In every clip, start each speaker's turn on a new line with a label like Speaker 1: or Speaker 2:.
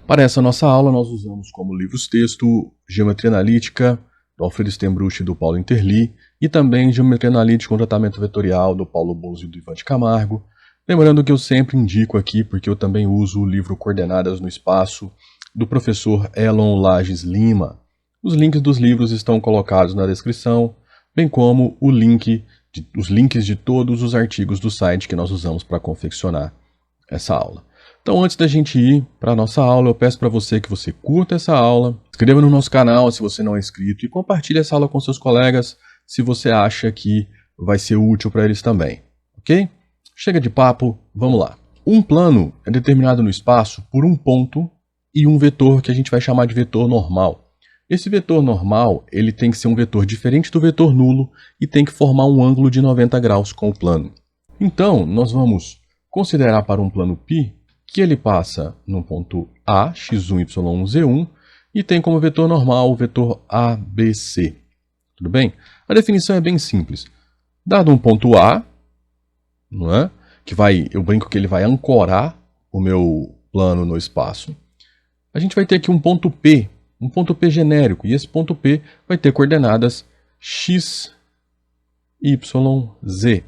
Speaker 1: Para essa nossa aula, nós usamos como livros-texto Geometria Analítica, do Alfredo Stembruch e do Paulo Interli, e também Geometria Analítica com Tratamento Vetorial, do Paulo Bozzi e do Ivan de Camargo. Lembrando que eu sempre indico aqui, porque eu também uso o livro Coordenadas no Espaço, do professor Elon Lages Lima. Os links dos livros estão colocados na descrição, bem como os links de todos os artigos do site que nós usamos para confeccionar essa aula. Então, antes da gente ir para a nossa aula, eu peço para você que você curta essa aula, inscreva no nosso canal se você não é inscrito e compartilhe essa aula com seus colegas se você acha que vai ser útil para eles também, ok? Chega de papo, vamos lá. Um plano é determinado no espaço por um ponto e um vetor que a gente vai chamar de vetor normal. Esse vetor normal, ele tem que ser um vetor diferente do vetor nulo e tem que formar um ângulo de 90 graus com o plano. Então, nós vamos considerar para um plano π que ele passa no ponto A, x1, y1, z1, e tem como vetor normal o vetor ABC. Tudo bem? A definição é bem simples. Dado um ponto A, não é? Eu brinco que ele vai ancorar o meu plano no espaço, a gente vai ter aqui um ponto P genérico, e esse ponto P vai ter coordenadas x, y, z.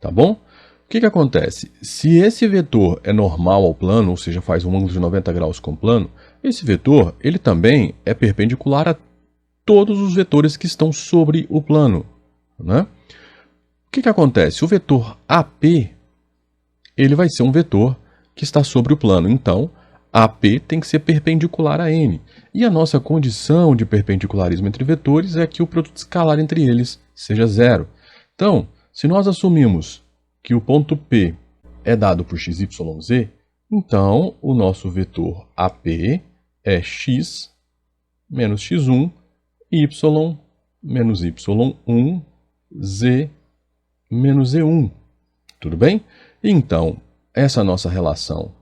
Speaker 1: Tá bom? O que acontece? Se esse vetor é normal ao plano, ou seja, faz um ângulo de 90 graus com o plano, esse vetor ele também é perpendicular a todos os vetores que estão sobre o plano, né? O que acontece? O vetor AP ele vai ser um vetor que está sobre o plano, então AP tem que ser perpendicular a N. E a nossa condição de perpendicularismo entre vetores é que o produto escalar entre eles seja zero. Então, se nós assumimos que o ponto P é dado por x, y, z, então o nosso vetor AP é x menos x1, y menos y1, z menos z1. Tudo bem? Então, essa nossa relação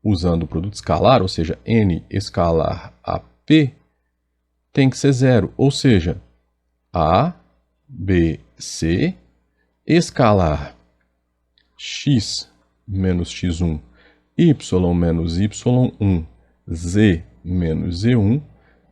Speaker 1: usando o produto escalar, ou seja, n escalar AP, tem que ser zero, ou seja, A, B, C, escalar x menos x1, y menos y1, z menos z1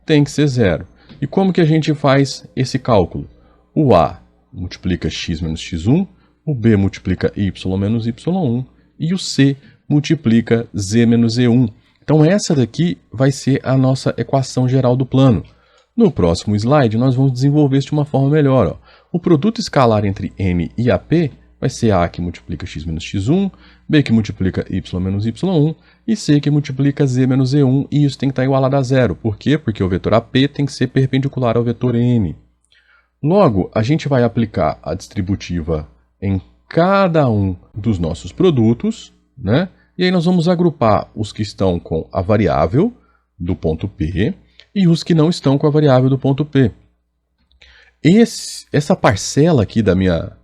Speaker 1: tem que ser zero. E como que a gente faz esse cálculo? O A multiplica x menos x1, o B multiplica y menos y1 e o C multiplica z menos z1. Então essa daqui vai ser a nossa equação geral do plano. No próximo slide nós vamos desenvolver isso de uma forma melhor. Ó. O produto escalar entre n e AP vai ser A que multiplica x menos x1, B que multiplica y menos y1 e C que multiplica z menos z1, e isso tem que estar igualado a zero. Por quê? Porque o vetor AP tem que ser perpendicular ao vetor n. Logo, a gente vai aplicar a distributiva em cada um dos nossos produtos, né? E aí nós vamos agrupar os que estão com a variável do ponto P e os que não estão com a variável do ponto P. Essa parcela aqui da minha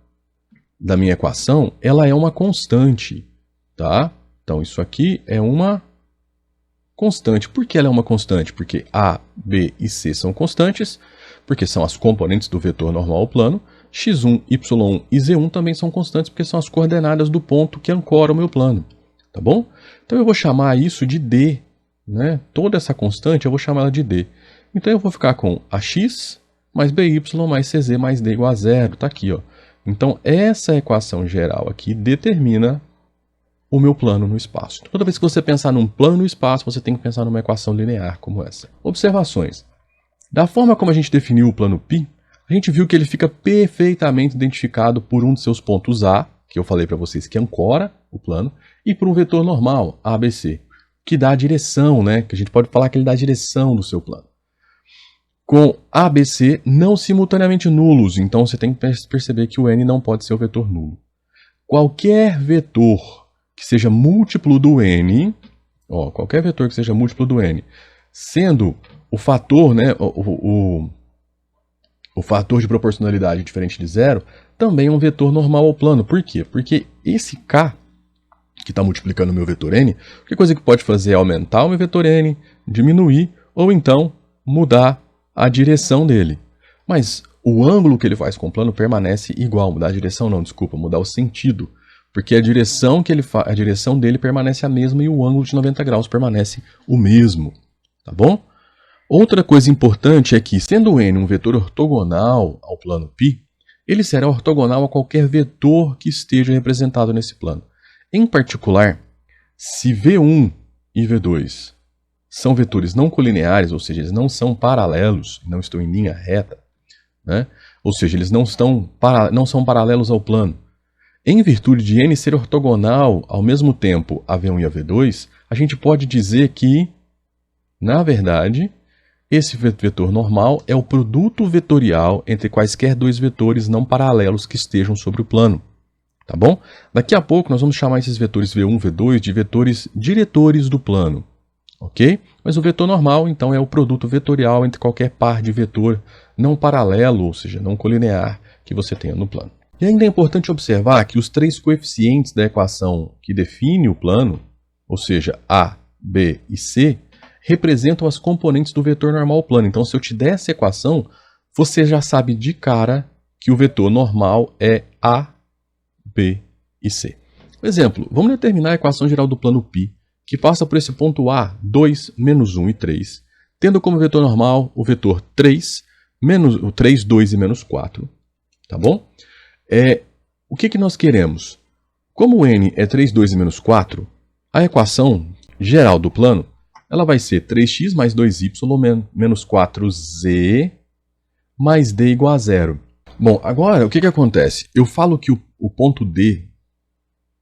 Speaker 1: equação, ela é uma constante, tá? Então isso aqui é uma constante. Por que ela é uma constante? Porque A, B e C são constantes, porque são as componentes do vetor normal ao plano. x1, y1 e z1 também são constantes, porque são as coordenadas do ponto que ancora o meu plano. Tá bom? Então eu vou chamar isso de D, né? Toda essa constante eu vou chamar ela de D. Então eu vou ficar com AX mais BY mais CZ mais D igual a zero. Está aqui, ó. Então essa equação geral aqui determina o meu plano no espaço. Toda vez que você pensar num plano no espaço, você tem que pensar numa equação linear como essa. Observações. Da forma como a gente definiu o plano π, a gente viu que ele fica perfeitamente identificado por um de seus pontos A, que eu falei para vocês que ancora o plano, e por um vetor normal, ABC, que dá a direção, né? Que a gente pode falar que ele dá a direção do seu plano. Com ABC não simultaneamente nulos, então você tem que perceber que o n não pode ser o vetor nulo. Qualquer vetor que seja múltiplo do n, ó, qualquer vetor que seja múltiplo do n, sendo o fator, né, o fator de proporcionalidade diferente de zero, também é um vetor normal ao plano. Por quê? Porque esse k, que está multiplicando o meu vetor n, a coisa que pode fazer é aumentar o meu vetor n, diminuir, ou então mudar a direção dele. Mas o ângulo que ele faz com o plano permanece igual. Mudar a direção não, desculpa, mudar o sentido. Porque a direção a direção dele permanece a mesma e o ângulo de 90 graus permanece o mesmo, tá bom? Outra coisa importante é que, sendo n um vetor ortogonal ao plano π, ele será ortogonal a qualquer vetor que esteja representado nesse plano. Em particular, se V1 e V2 são vetores não colineares, ou seja, eles não são paralelos, não estão em linha reta, né? Ou seja, eles não são paralelos ao plano. Em virtude de n ser ortogonal ao mesmo tempo a V1 e a V2, a gente pode dizer que, na verdade, esse vetor normal é o produto vetorial entre quaisquer dois vetores não paralelos que estejam sobre o plano. Tá bom? Daqui a pouco nós vamos chamar esses vetores V1 e V2 de vetores diretores do plano. Ok? Mas o vetor normal, então, é o produto vetorial entre qualquer par de vetor não paralelo, ou seja, não colinear, que você tenha no plano. E ainda é importante observar que os três coeficientes da equação que define o plano, ou seja, A, B e C, representam as componentes do vetor normal plano. Então, se eu te der essa equação, você já sabe de cara que o vetor normal é A, B e C. Por exemplo, vamos determinar a equação geral do plano π, que passa por esse ponto A, 2, menos 1 e 3, tendo como vetor normal o vetor 3, o 3, 2 e menos 4. Tá bom? O que nós queremos? Como n é 3, 2 e menos 4, a equação geral do plano ela vai ser 3x mais 2y menos 4z mais d igual a 0. Bom, agora o que acontece? Eu falo que o ponto D,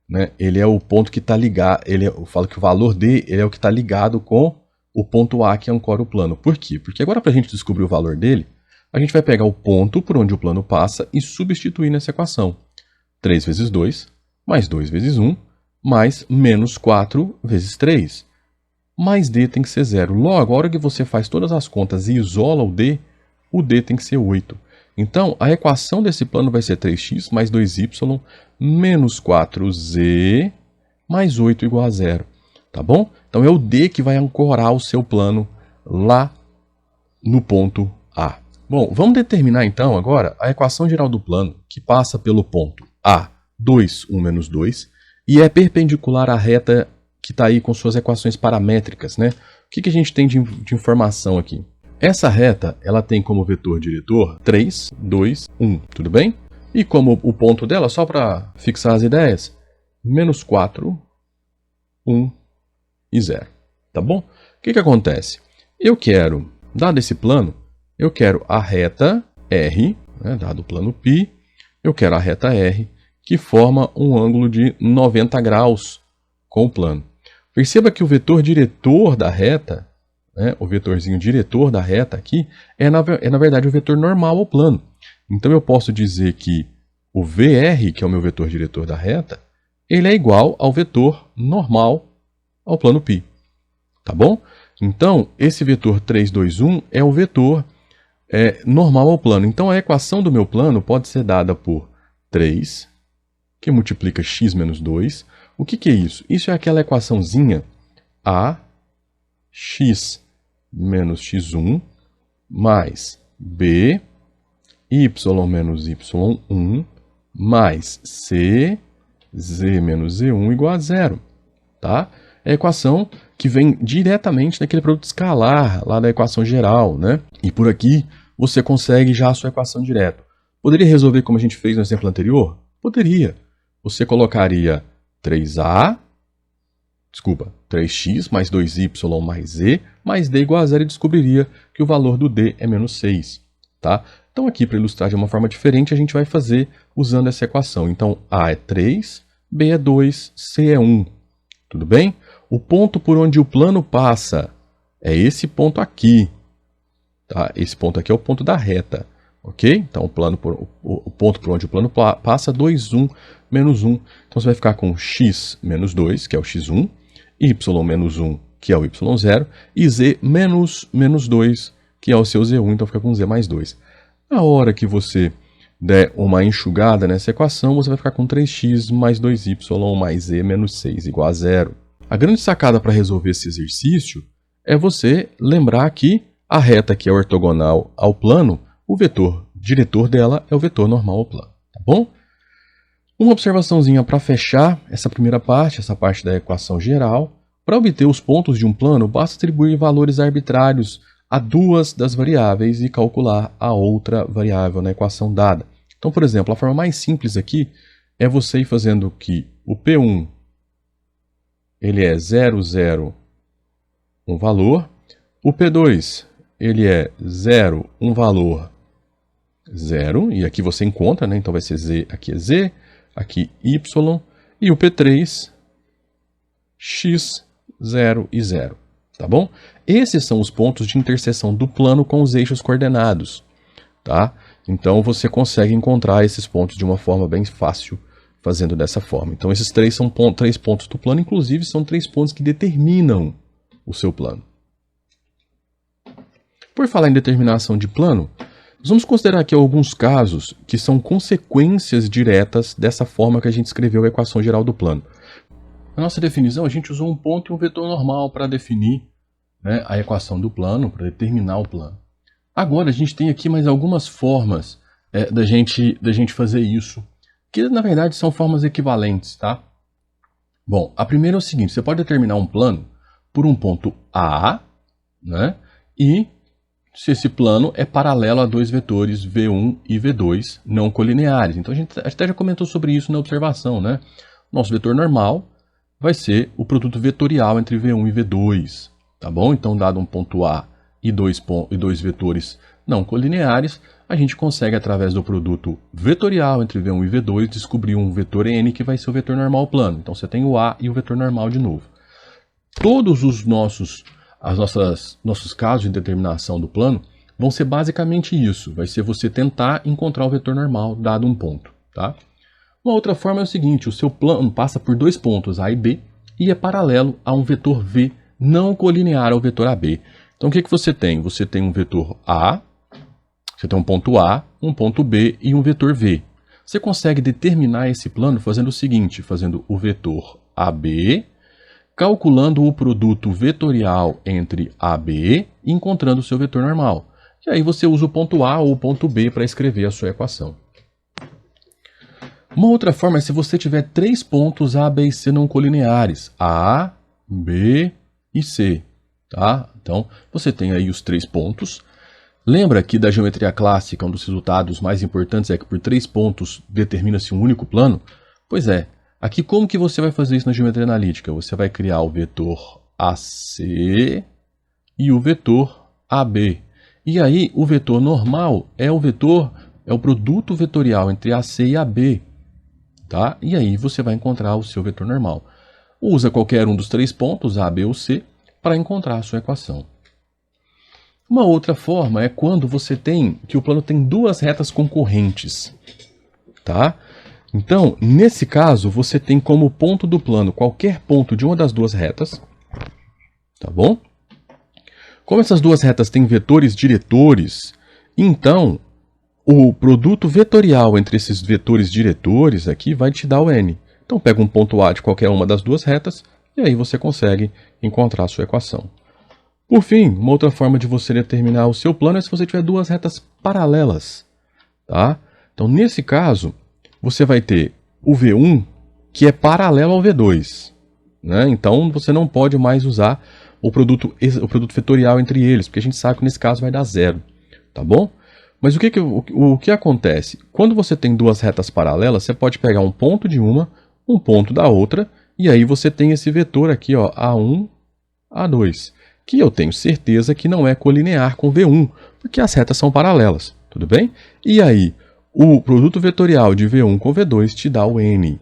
Speaker 1: né, ele é o ponto que está ligado, eu falo que o valor D ele é o que está ligado com o ponto A que ancora o plano. Por quê? Porque agora para a gente descobrir o valor dele, a gente vai pegar o ponto por onde o plano passa e substituir nessa equação. 3 vezes 2, mais 2 vezes 1, mais menos 4 vezes 3. Mais D tem que ser 0. Logo, a hora que você faz todas as contas e isola o D tem que ser 8. Então, a equação desse plano vai ser 3x mais 2y menos 4z mais 8 igual a 0. Tá bom? Então, é o D que vai ancorar o seu plano lá no ponto A. Bom, vamos determinar então agora a equação geral do plano que passa pelo ponto A, 2, 1 menos 2, e é perpendicular à reta que está aí com suas equações paramétricas, né? O que a gente tem de informação aqui? Essa reta, ela tem como vetor diretor 3, 2, 1, tudo bem? E como o ponto dela, só para fixar as ideias, menos 4, 1 e 0, tá bom? O que acontece? Eu quero, dado esse plano, eu quero a reta R, né, dado o plano π, eu quero a reta R, que forma um ângulo de 90 graus com o plano. Perceba que o vetor diretor da reta, né, o vetorzinho diretor da reta aqui, é na verdade o vetor normal ao plano. Então eu posso dizer que o VR, que é o meu vetor diretor da reta, ele é igual ao vetor normal ao plano π. Tá bom? Então, esse vetor 3, 2, 1 é o vetor normal ao plano. Então, a equação do meu plano pode ser dada por 3, que multiplica x menos 2. O que é isso? Isso é aquela equaçãozinha A, x menos x1, mais b, y menos y1, mais c, z menos z1 igual a 0. Tá? É a equação que vem diretamente daquele produto escalar, lá da equação geral, né? E por aqui você consegue já a sua equação direto. Poderia resolver como a gente fez no exemplo anterior? Poderia. Você colocaria 3x mais 2y mais z mais d igual a 0 e descobriria que o valor do d é menos 6. Tá? Então aqui, para ilustrar de uma forma diferente, a gente vai fazer usando essa equação. Então, A é 3, B é 2, C é 1. Tudo bem? O ponto por onde o plano passa é esse ponto aqui. Tá? Esse ponto aqui é o ponto da reta. Ok? Então, o ponto por onde o plano passa, 2, 1, menos 1. Então, você vai ficar com x menos 2, que é o x1, y menos 1, que é o y0, e z menos 2, que é o seu z1, então fica com z mais 2. Na hora que você der uma enxugada nessa equação, você vai ficar com 3x mais 2y mais z menos 6 igual a 0. A grande sacada para resolver esse exercício é você lembrar que a reta que é ortogonal ao plano, o vetor diretor dela é o vetor normal ao plano, tá bom? Uma observaçãozinha para fechar essa primeira parte, essa parte da equação geral. Para obter os pontos de um plano, basta atribuir valores arbitrários a duas das variáveis e calcular a outra variável na equação dada. Então, por exemplo, a forma mais simples aqui é você ir fazendo que o P1 ele é 0, 0, um valor. O P2 ele é 0, um valor 0. E aqui você encontra, né? Então vai ser Z, aqui é Z, aqui Y. E o P3, X, 0 e 0. Tá bom? Esses são os pontos de interseção do plano com os eixos coordenados. Tá? Então você consegue encontrar esses pontos de uma forma bem fácil fazendo dessa forma. Então esses três são três pontos do plano, inclusive são três pontos que determinam o seu plano. Por falar em determinação de plano, nós vamos considerar aqui alguns casos que são consequências diretas dessa forma que a gente escreveu a equação geral do plano. Na nossa definição, a gente usou um ponto e um vetor normal para definir, né, a equação do plano, para determinar o plano. Agora, a gente tem aqui mais algumas formas da gente fazer isso, que na verdade são formas equivalentes, tá? Bom, a primeira é o seguinte, você pode determinar um plano por um ponto A, né, e se esse plano é paralelo a dois vetores V1 e V2 não colineares. Então a gente até já comentou sobre isso na observação, né? Nosso vetor normal vai ser o produto vetorial entre V1 e V2, tá bom? Então, dado um ponto A e dois vetores não colineares, a gente consegue, através do produto vetorial entre V1 e V2, descobrir um vetor N que vai ser o vetor normal plano. Então, você tem o A e o vetor normal de novo. Todos os nossos casos de determinação do plano vão ser basicamente isso. Vai ser você tentar encontrar o vetor normal dado um ponto, tá? Uma outra forma é o seguinte, o seu plano passa por dois pontos A e B e é paralelo a um vetor V não colinear ao vetor AB. Então o que você tem? Você tem um vetor A, você tem um ponto B e um vetor V. Você consegue determinar esse plano fazendo o seguinte, fazendo o vetor AB, calculando o produto vetorial entre AB e encontrando o seu vetor normal. E aí você usa o ponto A ou o ponto B para escrever a sua equação. Uma outra forma é se você tiver três pontos A, B e C não colineares. A, B e C. Tá? Então, você tem aí os três pontos. Lembra que da geometria clássica, um dos resultados mais importantes é que por três pontos determina-se um único plano? Pois é. Aqui como que você vai fazer isso na geometria analítica? Você vai criar o vetor AC e o vetor AB. E aí, o vetor normal é o produto vetorial entre AC e AB. Tá? E aí você vai encontrar o seu vetor normal. Usa qualquer um dos três pontos, A, B ou C, para encontrar a sua equação. Uma outra forma é quando você tem que o plano tem duas retas concorrentes. Tá? Então, nesse caso, você tem como ponto do plano qualquer ponto de uma das duas retas. Tá bom? Como essas duas retas têm vetores diretores, então o produto vetorial entre esses vetores diretores aqui vai te dar o N. Então pega um ponto A de qualquer uma das duas retas e aí você consegue encontrar a sua equação. Por fim, uma outra forma de você determinar o seu plano é se você tiver duas retas paralelas. Tá? Então nesse caso, você vai ter o V1 que é paralelo ao V2. Né? Então você não pode mais usar o produto vetorial entre eles, porque a gente sabe que nesse caso vai dar zero. Tá bom? Mas o que acontece? Quando você tem duas retas paralelas, você pode pegar um ponto de uma, um ponto da outra, e aí você tem esse vetor aqui, ó, A1, A2, que eu tenho certeza que não é colinear com V1, porque as retas são paralelas, tudo bem? E aí, o produto vetorial de V1 com V2 te dá o N.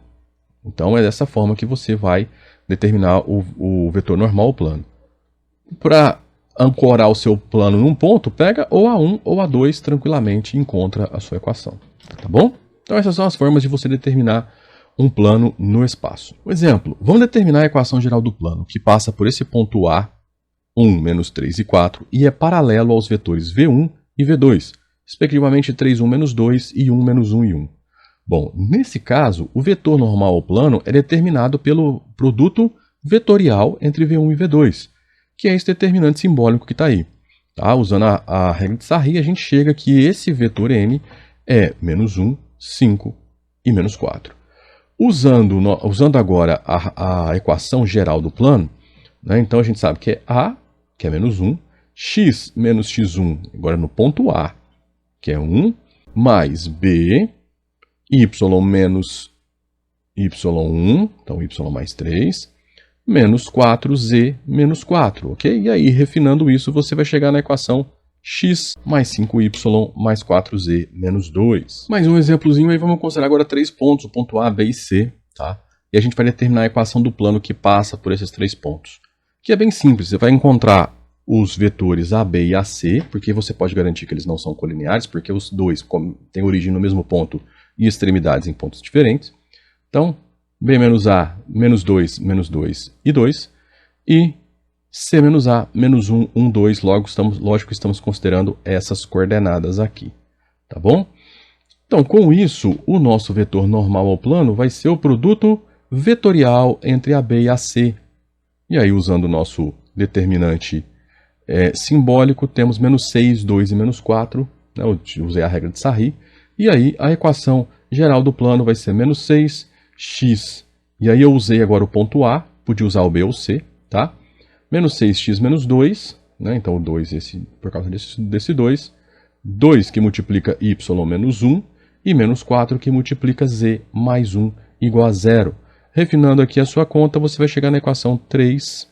Speaker 1: Então é dessa forma que você vai determinar o vetor normal ou plano. Para ancorar o seu plano num ponto, pega ou A1 ou A2 tranquilamente e encontra a sua equação. Tá bom? Então essas são as formas de você determinar um plano no espaço. Por exemplo, vamos determinar a equação geral do plano, que passa por esse ponto A, 1, menos 3 e 4, e é paralelo aos vetores V1 e V2, respectivamente 3, 1, menos 2 e 1, menos 1 e 1. Bom, nesse caso, o vetor normal ao plano é determinado pelo produto vetorial entre V1 e V2, que é esse determinante simbólico que está aí. Tá? Usando a regra de Sarri, a gente chega que esse vetor N é menos 1, 5 e menos 4. Usando agora a equação geral do plano, né, então a gente sabe que é A, que é menos 1, x menos x1, agora no ponto A, que é 1, mais B, y menos y1, então y mais 3, menos 4z menos 4, ok? E aí, refinando isso, você vai chegar na equação x mais 5y mais 4z menos 2. Mais um exemplozinho aí, vamos considerar agora 3 pontos, o ponto A, B e C, tá? E a gente vai determinar a equação do plano que passa por esses 3 pontos. Que é bem simples, você vai encontrar os vetores AB e AC, porque você pode garantir que eles não são colineares, porque os dois têm origem no mesmo ponto e extremidades em pontos diferentes. Então, B menos A, menos 2 e 2, e C menos A, menos 1, 1, 2, lógico que estamos considerando essas coordenadas aqui, tá bom? Então, com isso, o nosso vetor normal ao plano vai ser o produto vetorial entre AB e AC. E aí, usando o nosso determinante simbólico, temos menos 6, 2 e menos 4, né? Eu usei a regra de Sarri, e aí a equação geral do plano vai ser menos 6, x, e aí eu usei agora o ponto A, podia usar o B ou o C, tá? Menos 6x menos 2, né? Então o 2 por causa desse 2, 2 que multiplica y menos 1, e menos 4 que multiplica z mais 1 igual a 0. Refinando aqui a sua conta, você vai chegar na equação 3x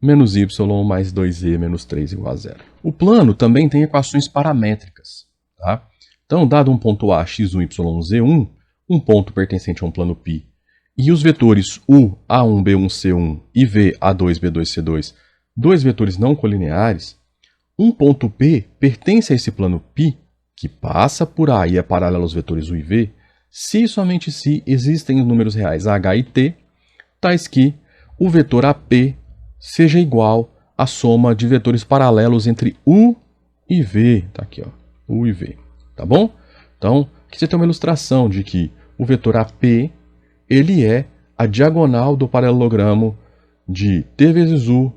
Speaker 1: menos y mais 2z menos 3 igual a 0. O plano também tem equações paramétricas, tá? Então, dado um ponto A, x1, y1, z1, um ponto pertencente a um plano π, e os vetores u, a1, b1, c1 e v, a2, b2, c2, dois vetores não colineares, um ponto P pertence a esse plano π, que passa por A e é paralelo aos vetores u e v, se e somente se existem os números reais h e t, tais que o vetor AP seja igual à soma de vetores paralelos entre u e v. Tá aqui, ó, u e v. Tá bom? Então, aqui você tem uma ilustração de que o vetor AP ele é a diagonal do paralelogramo de t vezes u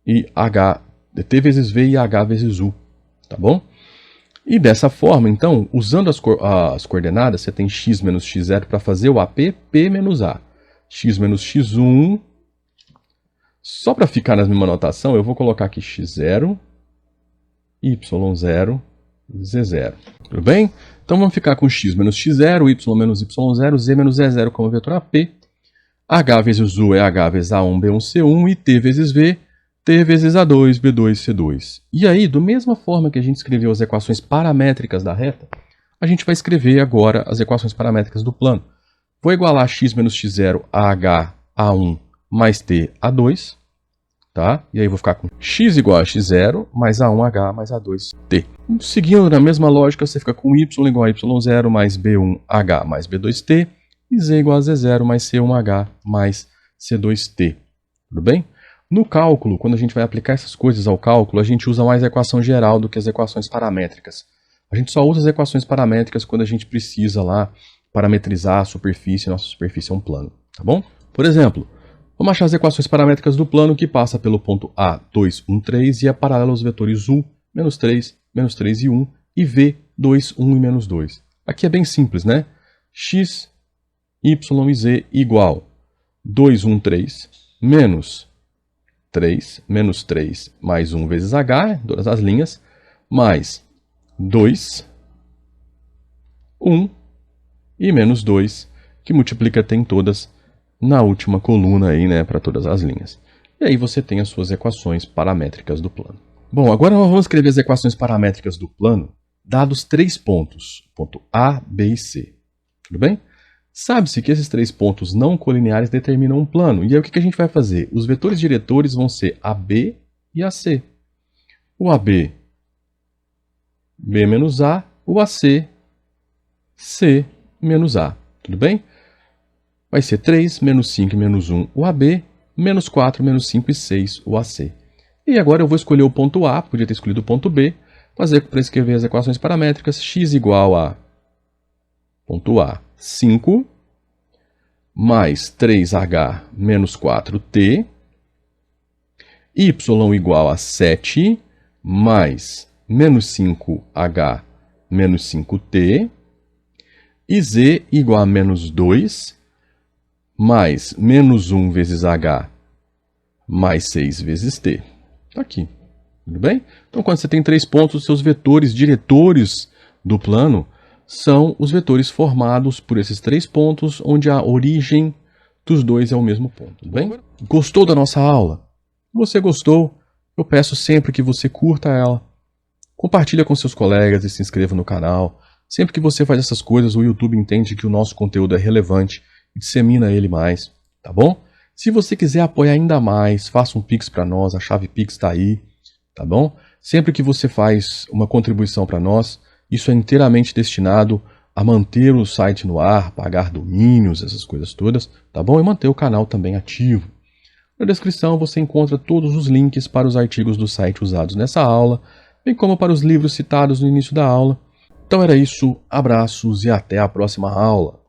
Speaker 1: e h, de t vezes v e h vezes u. Tá bom? E dessa forma, então, usando as coordenadas, você tem x menos x0 para fazer o AP, P menos A. X menos x1. Só para ficar na mesma notação, eu vou colocar aqui x0, y0, z0. Tudo bem? Então vamos ficar com x menos x0, y menos y0, z menos z0 como vetor AP. H vezes u é h vezes a1, b1, c1 e t vezes v, t vezes a2, b2, c2. E aí, da mesma forma que a gente escreveu as equações paramétricas da reta, a gente vai escrever agora as equações paramétricas do plano. Vou igualar x menos x0 a h a1 mais t a2, tá? E aí vou ficar com x igual a x0 mais a1h mais a2t. Seguindo na mesma lógica, você fica com y igual a y0 mais b1h mais b2t e z igual a z0 mais c1h mais c2t. Tudo bem? No cálculo, quando a gente vai aplicar essas coisas ao cálculo, a gente usa mais a equação geral do que as equações paramétricas. A gente só usa as equações paramétricas quando a gente precisa lá parametrizar a superfície, nossa superfície é um plano, tá bom? Por exemplo, vamos achar as equações paramétricas do plano que passa pelo ponto A, 2, 1, 3 e é paralelo aos vetores u, menos 3 e 1 e v, 2, 1 e menos 2. Aqui é bem simples, né? X, y e z igual 2, 1, 3 menos 3 mais 1 vezes h, todas as linhas, mais 2, 1 e menos 2, que multiplica tem todas na última coluna aí, né, para todas as linhas. E aí você tem as suas equações paramétricas do plano. Bom, agora nós vamos escrever as equações paramétricas do plano, dados 3 pontos, ponto A, B e C. Tudo bem? Sabe-se que esses 3 pontos não colineares determinam um plano. E aí o que a gente vai fazer? Os vetores diretores vão ser AB e AC. O AB, B menos A, o AC, C menos A. Tudo bem? Vai ser 3, menos 5 e menos 1 o AB, menos 4, menos 5 e 6 o AC. E agora eu vou escolher o ponto A, podia ter escolhido o ponto B, para escrever as equações paramétricas, x igual a ponto A, 5, mais 3h menos 4t, y igual a 7, mais menos 5h menos 5t, E z igual a menos 2 mais menos 1 vezes h mais 6 vezes t. Está aqui. Tudo bem? Então, quando você tem 3 pontos, os seus vetores diretores do plano são os vetores formados por esses 3 pontos, onde a origem dos dois é o mesmo ponto. Tudo bem? Gostou da nossa aula? Se você gostou, eu peço sempre que você curta ela, compartilha com seus colegas e se inscreva no canal. Sempre que você faz essas coisas, o YouTube entende que o nosso conteúdo é relevante e dissemina ele mais, tá bom? Se você quiser apoiar ainda mais, faça um Pix para nós, a chave Pix está aí, tá bom? Sempre que você faz uma contribuição para nós, isso é inteiramente destinado a manter o site no ar, pagar domínios, essas coisas todas, tá bom? E manter o canal também ativo. Na descrição você encontra todos os links para os artigos do site usados nessa aula, bem como para os livros citados no início da aula. Então era isso, abraços e até a próxima aula.